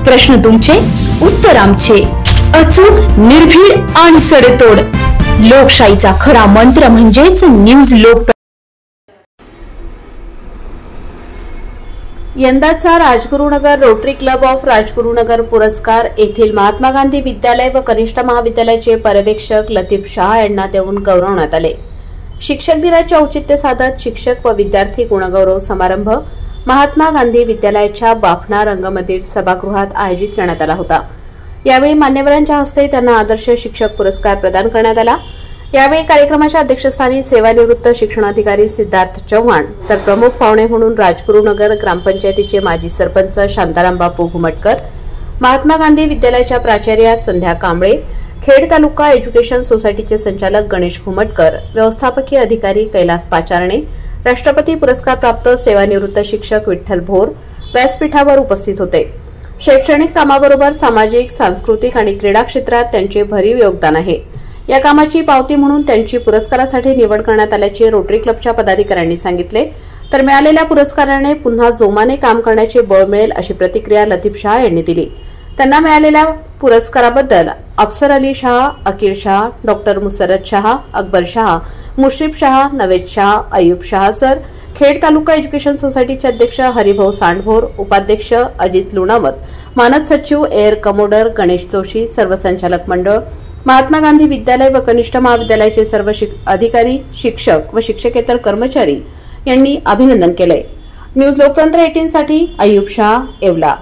प्रश्न तुमचे, उत्तर आमचे. अचूक, निर्भीड आणि सडेतोड. लोकशाहीचा खरा मंत्र म्हणजेच न्यूज लोक. यंदाचा Rajgurunagar rotary club of Rajgurunagar पुरस्कार येथील महात्मा गांधी विद्यालय व कनिष्ठ महाविद्यालयाचे पर्यवेक्षक लतीफ शाह यांना देऊन गौरवण्यात आले. शिक्षक दिनाचे औचित्य साधत शिक्षक व विद्यार्थी गुणगौरव समारंभ महात्मा गांधी विद्यालयाच्या बाफना रंगमंदिर सभागृहात आयोजित करण्यात आला होता. यावेळी मान्यवरांच्या हस्ते त्यांना आदर्श शिक्षक पुरस्कार प्रदान करण्यात आला. यावेळी कार्यक्रमाच्या अध्यक्षस्थानी सेवानिवृत्त शिक्षणाधिकारी सिद्धार्थ चव्हाण तर प्रमुख पाहुणे म्हणून राजगुरुनगर ग्रामपंचायतीचे माजी सरपंच शांताराम बापू घुमटकर, महात्मा गांधी विद्यालयाच्या प्राचार्या संध्या कांबळे, खेड तालुका एज्युकेशन सोसायटीचे संचालक गणेश घुमटकर, व्यवस्थापकीय अधिकारी कैलास पाचारणे, राष्ट्रपती पुरस्कार प्राप्त सेवानिवृत्त शिक्षक विठ्ठल भोर व्यासपीठावर उपस्थित होते. शैक्षणिक कामाबरोबर सामाजिक, सांस्कृतिक आणि क्रीडा क्षेत्रात त्यांचे भरीव योगदान आहे. या कामाची पावती म्हणून त्यांची पुरस्कारासाठी निवड करण्यात आल्याचे रोटरी क्लबच्या पदाधिकाऱ्यांनी सांगितले. तर मिळालेल्या पुरस्काराने पुन्हा जोमाने काम करण्याचे बळ मिळेल अशी प्रतिक्रिया लतीफ शाह यांनी दिली. त्यांना मिळालेल्या पुरस्काराबद्दल अफसर अली शाह, अकील शाह, डॉक्टर मुसरत शाह, अकबर शाह, मुश्रीफ शाह, नवेद शाह, अयूब शाह सर, खेड तालुका एज्युकेशन सोसायटीचे अध्यक्ष हरिभाऊ सांडभोर, उपाध्यक्ष अजित लुणावत, मानद सचिव एअर कमोडर गणेश जोशी, सर्व संचालक मंडळ, महात्मा गांधी विद्यालय व कनिष्ठ महाविद्यालयाचे सर्व अधिकारी, शिक्षक व शिक्षकेतर कर्मचारी यांनी अभिनंदन केले. न्यूज लोकतंत्र 18 साठी अयूब शाह, येवला.